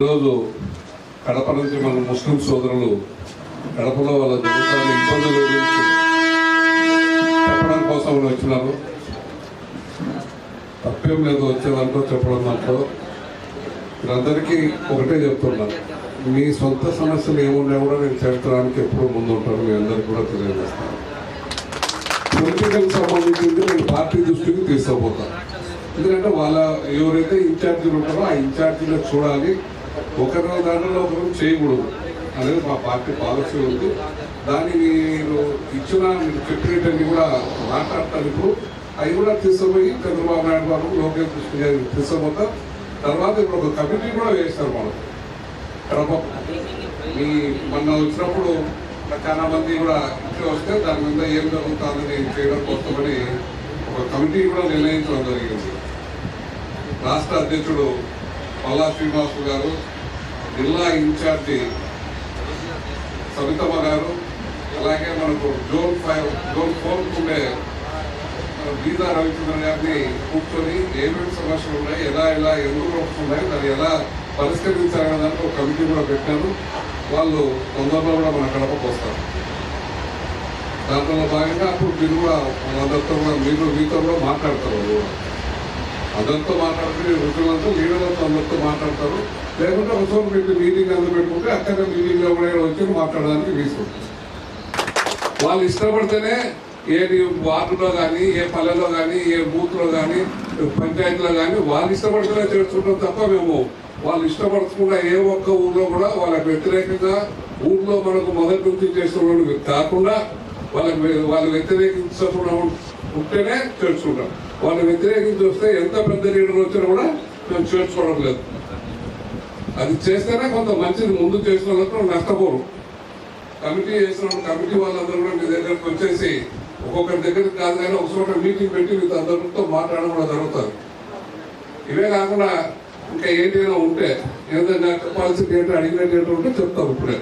ఈరోజు కడప నుంచి మన ముస్లిం సోదరులు కడపలో వాళ్ళ జరుగుతున్న ఇబ్బందుల గురించి చెప్పడం కోసం వచ్చినారు. తప్పేం లేదు వచ్చేదాంట్లో చెప్పడం దాంట్లో. మీరందరికీ ఒకటే చెప్తున్నాను, మీ సొంత సమస్యలు ఏమున్నా కూడా నేను చేర్చడానికి ఎప్పుడు ముందు ఉంటాను. మీ అందరికీ కూడా తెలియజేస్తాను. పొలిటికల్ సంబంధించింది నేను పార్టీ దృష్టికి తీసుకుపోతాను. ఎందుకంటే వాళ్ళ ఎవరైతే ఇన్ఛార్జీలు ఉంటారో ఆ ఇన్ఛార్జీలో చూడాలి, ఒకరి దాంట్లో ఒకరు చేయకూడదు అనేది మా పార్టీ పాలసీ ఉంది. దాన్ని మీరు ఇచ్చిన మీరు చెప్పినట్టు కూడా మాట్లాడతారు. ఇప్పుడు అవి కూడా తీసుకుపోయి చంద్రబాబు నాయుడు గారు లోకేష్ కృష్ణ గారు తీసుకుపోతాం. తర్వాత ఇప్పుడు ఒక కమిటీ కూడా వేస్తారు. మనం మీ మొన్న వచ్చినప్పుడు చాలా మంది కూడా ఇంట్లో వస్తే దాని మీద ఏం జరుగుతుందని చేయడం కోసమని ఒక కమిటీ కూడా నిర్ణయించడం జరిగింది. రాష్ట్ర అధ్యక్షుడు పల్లా శ్రీనివాసు గారు, జిల్లా ఇన్ఛార్జి సవితమ్మ గారు, అలాగే మనకు జోన్ 4 ఉండే గీతా రవిచంద్ర గారిని కూర్చొని ఏమేమి సమస్యలు ఉన్నాయి, ఎలా ఎందుకు వస్తున్నాయి, దాన్ని ఎలా పరిష్కరించాలనే దానికి ఒక కమిటీ కూడా పెట్టాను. వాళ్ళు తొందరలో కూడా మన కడపకు వస్తారు. దాంట్లో భాగంగా అప్పుడు మీరు కూడా అందరితో కూడా మీతో కూడా మాట్లాడతారు. అందరితో మాట్లాడుతూ రుజువులతో లీడర్లతో అందరితో మాట్లాడతారు. లేకుంటే ఒకసారి పెట్టి మీటింగ్ అందరూ పెట్టుకుంటే అక్కడ మీటింగ్లో కూడా వచ్చి మాట్లాడడానికి వీసుకుంటుంది. వాళ్ళు ఇష్టపడితేనే ఏ వార్డులో కానీ, ఏ పల్లెలో కానీ, ఏ బూత్లో కానీ, పంచాయతీలో కానీ వాళ్ళు ఇష్టపడితేనే చేర్చుకుంటాం తప్ప మేము వాళ్ళు ఇష్టపడకుండా ఏ ఒక్క ఊర్లో కూడా వాళ్ళకి వ్యతిరేకంగా ఊర్లో మనకు మొదటి నుంచి చేస్తున్న కాకుండా వాళ్ళు వ్యతిరేకించకుండా ఉంటేనే చేర్చుకుంటాం. వాళ్ళు వ్యతిరేకించి వస్తే ఎంత పెద్ద లీడర్ వచ్చినా కూడా మేము చేర్చుకోవడం లేదు. అది చేస్తేనే కొంత మంచిది. ముందు చేసిన వాళ్ళతో నష్టపోరు. కమిటీ చేసినప్పుడు కమిటీ వాళ్ళందరూ కూడా మీ దగ్గరకు వచ్చేసి ఒక్కొక్కరి దగ్గరికి కాదు కానీ ఒక చోట మీటింగ్ పెట్టి మీతో అందరితో మాట్లాడడం కూడా జరుగుతుంది. ఇవే కాకుండా ఇంకా ఏంటైనా ఉంటే ఏదైనా చెప్పాల్సింది ఏంటో అడిగినట్టు ఉంటే చెప్తాం ఇప్పుడే.